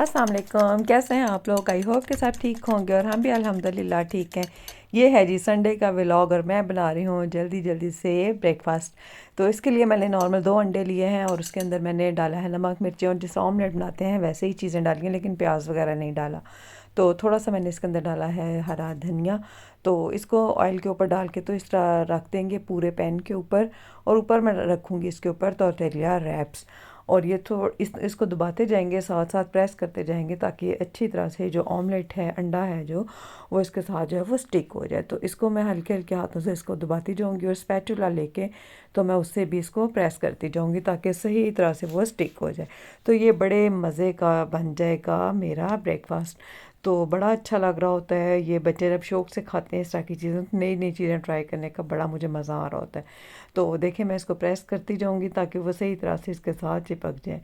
अस्सलाम वालेकुम। कैसे हैं आप लोग? आई होप के साथ ठीक होंगे और हम भी अल्हम्दुलिल्लाह ठीक हैं। ये है जी संडे का व्लॉग और मैं बना रही हूँ जल्दी जल्दी से ब्रेकफास्ट। तो इसके लिए मैंने नॉर्मल 2 अंडे लिए हैं और उसके अंदर मैंने डाला है नमक मिर्ची और जैसे ऑमलेट बनाते हैं वैसे ही चीज़ें डाली हैं, लेकिन प्याज वगैरह नहीं डाला। तो थोड़ा सा मैंने इसके अंदर डाला है हरा धनिया। तो इसको ऑयल के ऊपर डाल के तो इस तरह रख देंगे पूरे पैन के ऊपर। और ऊपर मैं रखूँगी इसके ऊपर टॉर्टिलिया रैप्स। और ये इसको दबाते जाएंगे, साथ साथ प्रेस करते जाएंगे ताकि ये अच्छी तरह से जो ऑमलेट है, अंडा है जो, वो इसके साथ जो है वो स्टिक हो जाए। तो इसको मैं हल्के हल्के हाथों से इसको दबाती जाऊंगी और स्पैचुला लेके तो मैं उससे भी इसको प्रेस करती जाऊंगी ताकि सही तरह से वो स्टिक हो जाए। तो ये बड़े मज़े का बन जाएगा मेरा ब्रेकफास्ट। तो बड़ा अच्छा लग रहा होता है। ये बच्चे जब शौक़ से खाते हैं इस तरह की चीज़ें, नई नई चीज़ें ट्राई करने का बड़ा मुझे मज़ा आ रहा होता है। तो देखिए मैं इसको प्रेस करती जाऊंगी ताकि वो सही तरह से इसके साथ चिपक जाए।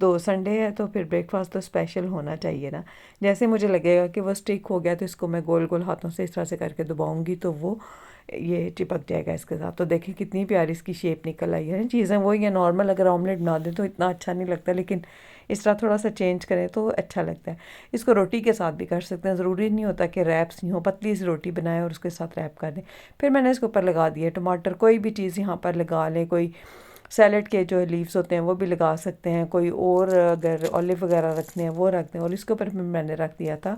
तो संडे है तो फिर ब्रेकफास्ट तो स्पेशल होना चाहिए ना। जैसे मुझे लगेगा कि वो स्टिक हो गया तो इसको मैं गोल गोल हाथों से इस तरह से करके दबाऊंगी तो वो ये चिपक जाएगा इसके साथ। तो देखिए कितनी प्यारी इसकी शेप निकल आई है। चीज़ें वही है नॉर्मल, अगर ऑमलेट बना दें तो इतना अच्छा नहीं लगता, लेकिन इस तरह थोड़ा सा चेंज करें तो अच्छा लगता है। इसको रोटी के साथ भी कर सकते हैं, ज़रूरी नहीं होता कि रैप्स ही हो। पतली सी रोटी बनाएं और उसके साथ रैप कर दें। फिर मैंने इसके ऊपर लगा दिया टमाटर, कोई भी चीज़ यहाँ पर लगा लें। कोई सैलड के जो लीव्स होते हैं वो भी लगा सकते हैं, कोई और अगर ऑलिव वगैरह रखने हैं वो रखते हैं। और इसके ऊपर मैंने रख दिया था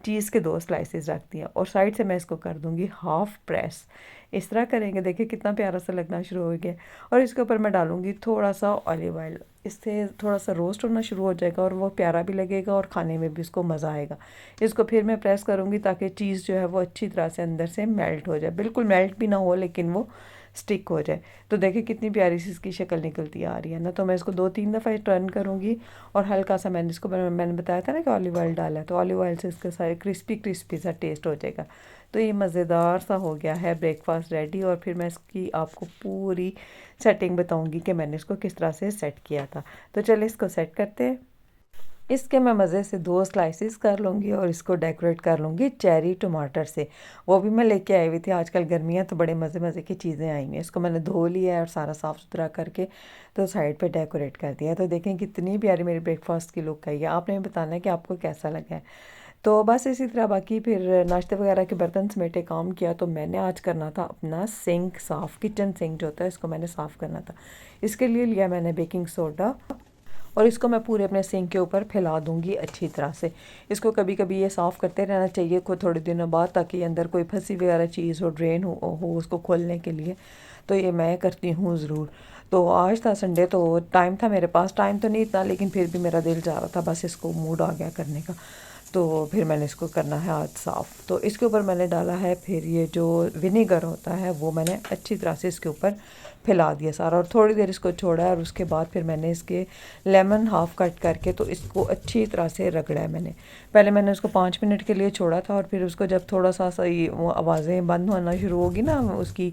चीज़ के 2 स्लाइसेस रख दिया और साइड से मैं इसको कर दूँगी हाफ़ प्रेस। इस तरह करेंगे, देखिए कितना प्यारा सा लगना शुरू हो गया। और इसके ऊपर मैं डालूँगी थोड़ा सा ऑलिव ऑयल। इससे थोड़ा सा रोस्ट होना शुरू हो जाएगा और वो प्यारा भी लगेगा और खाने में भी उसको मज़ा आएगा। इसको फिर मैं प्रेस करूँगी ताकि चीज़ जो है वो अच्छी तरह से अंदर से मेल्ट हो जाए। बिल्कुल मेल्ट भी ना हो लेकिन वो स्टिक हो जाए। तो देखिए कितनी प्यारी सी इसकी शक्ल निकलती आ रही है ना। तो मैं इसको 2-3 दफ़ा टर्न करूँगी और हल्का सा मैंने बताया था ना कि ऑलिव ऑयल डाला है, तो ऑलिव ऑयल से इसका सारे क्रिस्पी क्रिस्पी सा टेस्ट हो जाएगा। तो ये मज़ेदार सा हो गया है ब्रेकफास्ट रेडी। और फिर मैं इसकी आपको पूरी सेटिंग बताऊँगी कि मैंने इसको किस तरह से सेट किया था। तो चलिए इसको सेट करते हैं। इसके मैं मज़े से 2 स्लाइसेस कर लूँगी और इसको डेकोरेट कर लूँगी चेरी टमाटर से। वो भी मैं लेके आई हुई थी, आजकल गर्मियाँ तो बड़े मज़े मज़े की चीज़ें आई हुई हैं। इसको मैंने धो लिया है और सारा साफ़ सुथरा करके तो साइड पे डेकोरेट कर दिया। तो देखें कितनी प्यारी मेरी ब्रेकफास्ट की लुक आई है। आपने भी बताना है कि आपको कैसा लगा है। तो बस इसी तरह बाकी फिर नाश्ते वगैरह के बर्तन समेटे काम किया। तो मैंने आज करना था अपना सिंक साफ़, किचन सिंक जो होता है इसको मैंने साफ़ करना था। इसके लिए लिया मैंने बेकिंग सोडा और इसको मैं पूरे अपने सिंक के ऊपर फैला दूंगी अच्छी तरह से। इसको कभी कभी ये साफ़ करते रहना चाहिए थोड़े दिनों बाद, ताकि अंदर कोई फंसी वगैरह चीज़ हो, ड्रेन हो उसको खोलने के लिए। तो ये मैं करती हूँ ज़रूर। तो आज था संडे तो टाइम था मेरे पास, टाइम तो नहीं था लेकिन फिर भी मेरा दिल जा रहा था, बस इसको मूड आ गया करने का। तो फिर मैंने इसको करना है आज साफ़। तो इसके ऊपर मैंने डाला है फिर ये जो विनेगर होता है वो मैंने अच्छी तरह से इसके ऊपर फैला दिया सारा और थोड़ी देर इसको छोड़ा है। और उसके बाद फिर मैंने इसके लेमन हाफ़ कट करके तो इसको अच्छी तरह से रगड़ा है मैंने। पहले मैंने उसको 5 मिनट के लिए छोड़ा था और फिर उसको जब थोड़ा सा सही वो आवाज़ें बंद होना शुरू होगी ना उसकी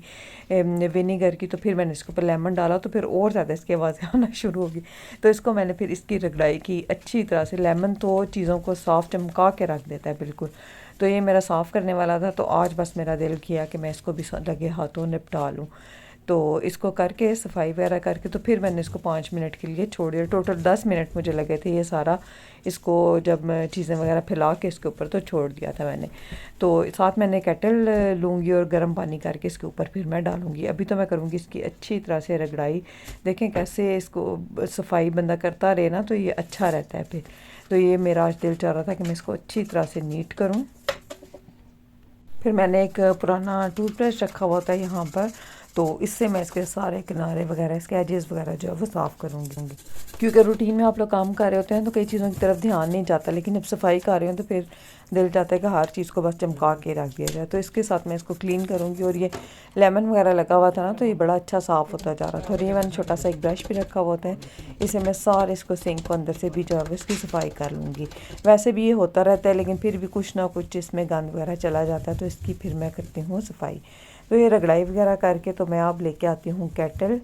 विनेगर की, तो फिर मैंने इसके ऊपर लेमन डाला तो फिर और ज़्यादा इसकी आवाज़ें आना शुरू होगी। तो इसको मैंने फिर इसकी रगड़ाई की अच्छी तरह से। लेमन तो चीज़ों को साफ़ चमका के रख देता है बिल्कुल। तो ये मेरा साफ़ करने वाला था तो आज बस मेरा दिल किया कि मैं इसको भी लगे हाथों निपटा लूँ। तो इसको करके सफाई वगैरह करके तो फिर मैंने इसको 5 मिनट के लिए छोड़ दिया। टोटल 10 मिनट मुझे लगे थे ये सारा इसको जब मैं चीज़ें वगैरह फैला के इसके ऊपर तो छोड़ दिया था मैंने। तो साथ मैंने केटल लूँगी और गर्म पानी करके इसके ऊपर फिर मैं डालूँगी। अभी तो मैं करूँगी इसकी अच्छी तरह से रगड़ाई। देखें कैसे इसको सफाई बंदा करता रहे ना तो ये अच्छा रहता है फिर। तो ये मेरा आज दिल चाह रहा था कि मैं इसको अच्छी तरह से नीट करूँ। फिर मैंने एक पुराना टूथब्रश रखा हुआ था यहाँ पर, तो इससे मैं इसके सारे किनारे वगैरह, इसके एजेस वगैरह जो है वो साफ़ करूँगी। क्योंकि रूटीन में आप लोग काम कर रहे होते हैं तो कई चीज़ों की तरफ ध्यान नहीं जाता, लेकिन जब सफाई कर रहे हो तो फिर दिल चाहता है कि हर चीज़ को बस चमका के रख दिया जाए। तो इसके साथ मैं इसको क्लीन करूँगी। और ये लेमन वगैरह लगा हुआ था ना तो ये बड़ा अच्छा साफ़ होता जा रहा था। और ये मैंने छोटा सा एक ब्रश भी रखा हुआ था, इसे मैं सारे इसको सिंक को अंदर से भी जो है इसकी सफाई कर लूँगी। वैसे भी ये होता रहता है लेकिन फिर भी कुछ ना कुछ इसमें गंद वगैरह चला जाता है, तो इसकी फिर मैं करती हूँ सफाई। तो ये रगड़ाई वगैरह करके तो मैं अब लेके आती हूँ केटल।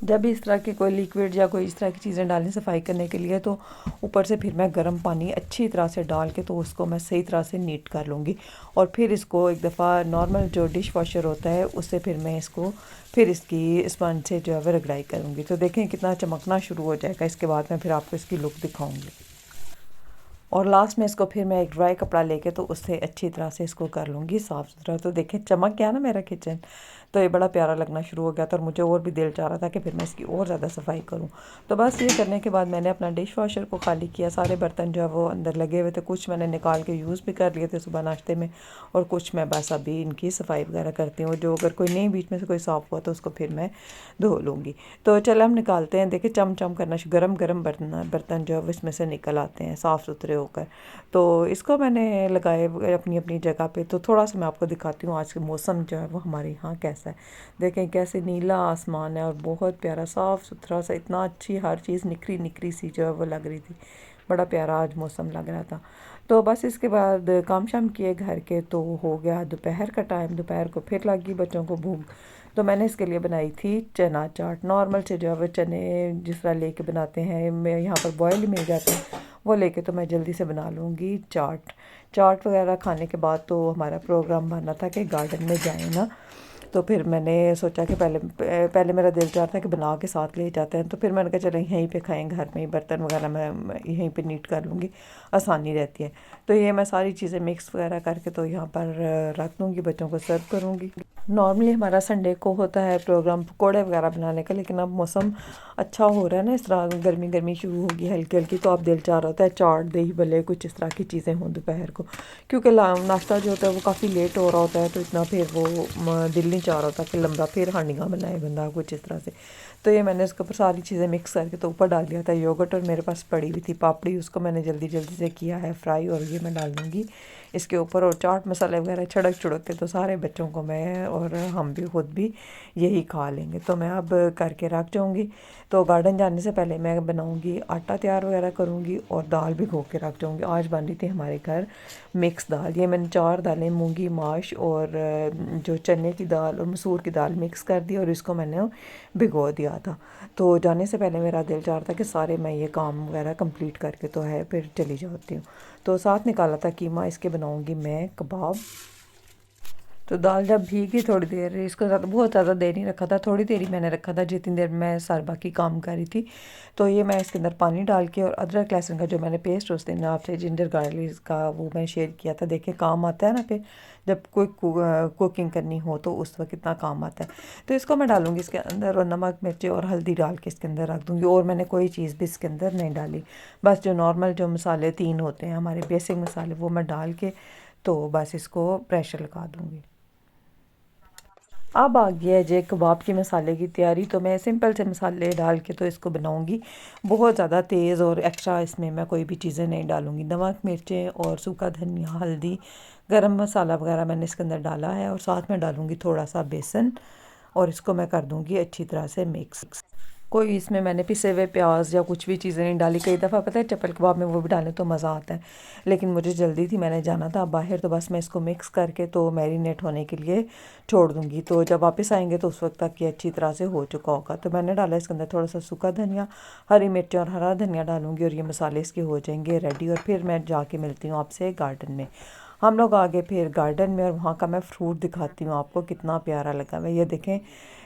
जब भी इस तरह की कोई लिक्विड या कोई इस तरह की चीज़ें डालें सफाई करने के लिए तो ऊपर से फिर मैं गर्म पानी अच्छी तरह से डाल के तो उसको मैं सही तरह से नीट कर लूँगी। और फिर इसको एक दफ़ा नॉर्मल जो डिश वॉशर होता है उससे फिर मैं इसको फिर इसकी स्पंज से जो है वह रगड़ाई करूँगी। तो देखें कितना चमकना शुरू हो जाएगा। इसके बाद मैं फिर आपको इसकी लुक दिखाऊँगी। और लास्ट में इसको फिर मैं एक ड्राई कपड़ा लेके तो उससे अच्छी तरह से इसको कर लूँगी साफ़ सुथरा। तो देखें चमक गया ना मेरा किचन, तो ये बड़ा प्यारा लगना शुरू हो गया था और मुझे और भी दिल चाह रहा था कि फिर मैं इसकी और ज़्यादा सफाई करूँ। तो बस ये करने के बाद मैंने अपना डिश वॉशर को खाली किया, सारे बर्तन जो है वो अंदर लगे हुए थे, कुछ मैंने निकाल के यूज़ भी कर लिए थे सुबह नाश्ते में, और कुछ मैं बस अभी इनकी सफाई वगैरह करती हूँ। जो अगर कोई नहीं बीच में से कोई साफ़ हुआ तो उसको फिर मैं धो लूँगी। तो चलो हम निकालते हैं। देखिए चम चम करना, गरम गरम बर्तन बर्तन जो है इसमें से निकल आते हैं साफ़ सुथरे होकर। तो इसको मैंने लगाए अपनी अपनी जगह पे। तो थोड़ा सा मैं आपको दिखाती हूँ आज के मौसम जो है वो हमारे यहाँ कैसा है। देखें कैसे नीला आसमान है और बहुत प्यारा साफ़ सुथरा सा, इतना अच्छी हर चीज़ निखरी निखरी सी जो है वो लग रही थी। बड़ा प्यारा आज मौसम लग रहा था। तो बस इसके बाद काम शाम किए घर के, तो हो गया दोपहर का टाइम। दोपहर को फिर लगी बच्चों को भूख। तो मैंने इसके लिए बनाई थी चना चाट। नॉर्मल से जो है वो चने जिस तरह लेके बनाते हैं, मैं यहाँ पर बॉयल मिल जाते हैं, वो लेके तो मैं जल्दी से बना लूँगी चाट। चाट वगैरह खाने के बाद तो हमारा प्रोग्राम बना था कि गार्डन में जाएँ ना। तो फिर मैंने सोचा कि पहले मेरा दिल चाह था कि बना के साथ ले जाते हैं, तो फिर मैंने कहा चलो यहीं पे खाएं, घर में ही बर्तन वगैरह मैं यहीं पे नीट कर लूँगी, आसानी रहती है। तो ये मैं सारी चीज़ें मिक्स वगैरह करके तो यहाँ पर रख दूँगी, बच्चों को सर्व करूँगी। नॉर्मली हमारा संडे को होता है प्रोग्राम पकौड़े वगैरह बनाने का, लेकिन अब मौसम अच्छा हो रहा है ना, इस तरह गर्मी गर्मी शुरू होगी हल्की हल्की, तो अब दिल चाह रहा होता है चाट दही भले कुछ इस तरह की चीज़ें हों दोपहर को, क्योंकि नाश्ता जो होता है वो काफ़ी लेट हो रहा होता है, तो इतना फिर वो दिल नहीं चाह रहा होता कि लंबा फिर हांडियाँ बनाए बंदा कुछ इस तरह से। तो ये मैंने उसके ऊपर सारी चीज़ें मिक्स करके तो ऊपर डाल दिया था योगर्ट, और मेरे पास पड़ी हुई थी पापड़ी, उसको मैंने जल्दी जल्दी से किया है फ्राई, और ये मैं डाल दूँगी इसके ऊपर। और चाट मसाले वगैरह छिड़क छिड़क के तो सारे बच्चों को मैं और हम भी खुद भी यही खा लेंगे। तो मैं अब करके रख जाऊँगी। तो गार्डन जाने से पहले मैं बनाऊँगी, आटा तैयार वगैरह करूँगी और दाल भी धो के रख जाऊँगी। आज बन रही थी हमारे घर मिक्स दाल। ये मैंने 4 दालें मूंगी माश और जो चने की दाल और मसूर की दाल मिक्स कर दी, और इसको मैंने भिगो दिया था। तो जाने से पहले मेरा दिल चाह रहा था कि सारे मैं ये काम वगैरह कंप्लीट करके तो है फिर चली जाती हूँ। तो साथ निकाला था कीमा, इसके बनाऊँगी मैं कबाब। तो दाल जब भीगी थोड़ी देर, इसको ज़्यादा बहुत ज़्यादा देर नहीं रखा था, थोड़ी देर ही मैंने रखा था जितनी देर मैं सारे बाकी काम कर रही थी। तो ये मैं इसके अंदर पानी डाल के, और अदरक लहसुन का जो मैंने पेस्ट उस दिन आपसे जिंजर गार्लिक का वो मैं शेयर किया था, देखिए काम आता है ना फिर जब कोई कुकिंग करनी हो तो उस वक्त कितना काम आता है। तो इसको मैं डालूँगी इसके अंदर, और नमक मिर्ची और हल्दी डाल के इसके अंदर रख दूँगी, और मैंने कोई चीज़ भी इसके अंदर नहीं डाली। बस जो नॉर्मल जो मसाले 3 होते हैं हमारे बेसिक मसाले, वो मैं डाल के तो बस इसको प्रेशर लगा दूँगी। अब आ गया है जे कबाब के मसाले की तैयारी। तो मैं सिंपल से मसाले डाल के तो इसको बनाऊंगी, बहुत ज़्यादा तेज़ और एक्स्ट्रा इसमें मैं कोई भी चीज़ें नहीं डालूंगी। नमक मिर्चें और सूखा धनिया हल्दी गरम मसाला वगैरह मैंने इसके अंदर डाला है, और साथ में डालूंगी थोड़ा सा बेसन, और इसको मैं कर दूंगी अच्छी तरह से मिक्स। कोई इसमें मैंने पिसे हुए प्याज या कुछ भी चीज़ें नहीं डाली। कई दफ़ा पता है चप्पल कबाब में वो भी डालें तो मज़ा आता है, लेकिन मुझे जल्दी थी, मैंने जाना था बाहर, तो बस मैं इसको मिक्स करके तो मैरिनेट होने के लिए छोड़ दूँगी। तो जब वापस आएंगे तो उस वक्त तक ये अच्छी तरह से हो चुका होगा। तो मैंने डाला इसके अंदर थोड़ा सा सूखा धनिया, हरी मिर्च और हरा धनिया डालूँगी, और ये मसाले इसके हो जाएंगे रेडी। और फिर मैं जाके मिलती हूँ आपसे गार्डन में। हम लोग आ गए फिर गार्डन में, और वहाँ का मैं फ्रूट दिखाती हूँ आपको, कितना प्यारा लगा हुआ है। ये देखें,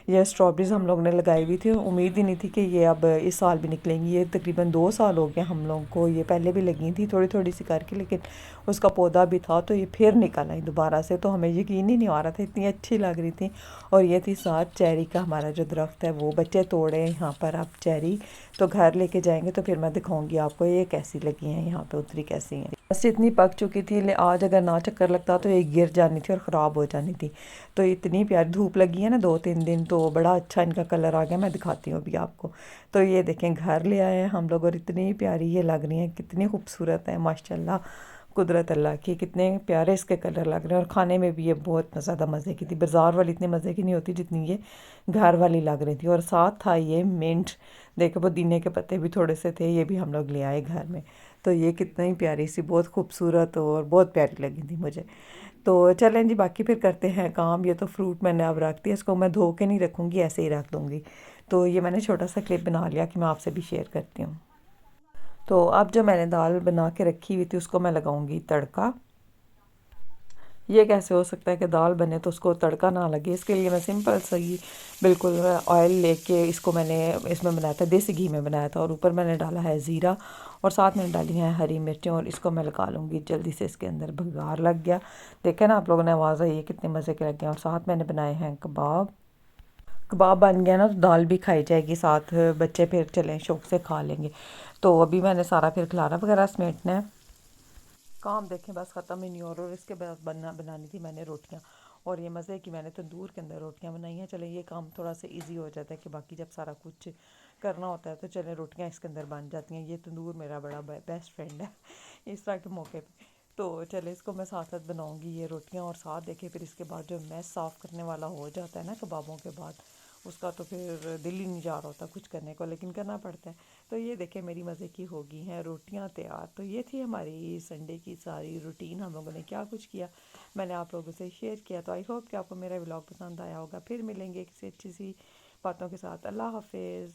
ये स्ट्रॉबेरीज़ हम लोग ने लगाई हुई थी, उम्मीद ही नहीं थी कि ये अब इस साल भी निकलेंगी। ये तकरीबन 2 साल हो गए हम लोगों को, ये पहले भी लगी थी थोड़ी थोड़ी सी करके, लेकिन उसका पौधा भी था तो ये फिर निकल आई दोबारा से। तो हमें यकीन ही नहीं आ रहा था, इतनी अच्छी लग रही थी। और ये थी साथ चेरी का हमारा जो दरख्त है, वो बच्चे तोड़े यहाँ पर अब चेरी, तो घर लेके जाएंगे तो फिर मैं दिखाऊंगी आपको ये कैसी लगी हैं, यहाँ पे उतरी कैसी हैं। बस इतनी पक चुकी थी, आज अगर ना चक्कर लगता तो ये गिर जानी थी और ख़राब हो जानी थी। तो इतनी प्यारी धूप लगी है ना 2-3 दिन, तो बड़ा अच्छा इनका कलर आ गया। मैं दिखाती हूँ अभी आपको। तो ये देखें घर ले आए हैं हम लोग, और इतनी प्यारी ये लग रही हैं, कितनी खूबसूरत है माशाल्लाह, कुदरत अल्लाह की, कितने प्यारे इसके कलर लग रहे हैं। और खाने में भी ये बहुत ज़्यादा मज़े की थी, बाज़ार वाली इतने मज़े की नहीं होती जितनी ये घर वाली लग रही थी। और साथ था ये मिंट, देखो पुदीने के पत्ते भी थोड़े से थे, ये भी हम लोग ले आए घर में। तो ये कितनी प्यारी सी, बहुत खूबसूरत और बहुत प्यारी लगी थी मुझे। तो चलें जी, बाकी फिर करते हैं काम। ये तो फ्रूट मैंने अब रख दिया, इसको मैं धो के नहीं रखूँगी, ऐसे ही रख दूँगी। तो ये मैंने छोटा सा क्लिप बना लिया कि मैं आपसे भी शेयर करती हूँ। तो अब जो मैंने दाल बना के रखी हुई थी उसको मैं लगाऊंगी तड़का। ये कैसे हो सकता है कि दाल बने तो उसको तड़का ना लगे। इसके लिए मैं सिंपल सी बिल्कुल ऑयल लेके इसको मैंने इसमें बनाया था, देसी घी में बनाया था, और ऊपर मैंने डाला है ज़ीरा और साथ में डाली हैं हरी मिर्चें, और इसको मैं लगा लूँगी जल्दी से। इसके अंदर भगार लग गया, देखे ना आप लोगों ने, आवाज़ आई है कितने मज़े के लग गए। और साथ मैंने बनाए हैं कबाब। कबाब बन गया ना तो दाल भी खाई जाएगी साथ, बच्चे फिर चलें शौक से खा लेंगे। तो अभी मैंने सारा फिर खिलाना वगैरह समेटना है। काम देखें बस ख़त्म ही नहीं हो रहा। और इसके बाद बनानी थी मैंने रोटियां, और ये मज़े की मैंने तंदूर के अंदर रोटियां बनाई हैं। चले ये काम थोड़ा सा इजी हो जाता है कि बाकी जब सारा कुछ करना होता है तो चले रोटियां इसके अंदर बन जाती हैं। ये तंदूर मेरा बड़ा बेस्ट फ्रेंड है इस तरह के मौके पे। तो चले इसको मैं साथ साथ बनाऊंगी ये रोटियां, और साथ देखे फिर इसके बाद जो मैस साफ़ करने वाला हो जाता है ना कबाबों के बाद, उसका तो फिर दिल ही नहीं जा रहा होता कुछ करने को, लेकिन करना पड़ता है। तो ये देखें मेरी मज़े की होगी हैं रोटियां तैयार। तो ये थी हमारी संडे की सारी रूटीन, हम लोगों ने क्या कुछ किया मैंने आप लोगों से शेयर किया। तो आई होप कि आपको मेरा व्लॉग पसंद आया होगा। फिर मिलेंगे किसी अच्छी सी बातों के साथ। अल्लाह हाफिज़।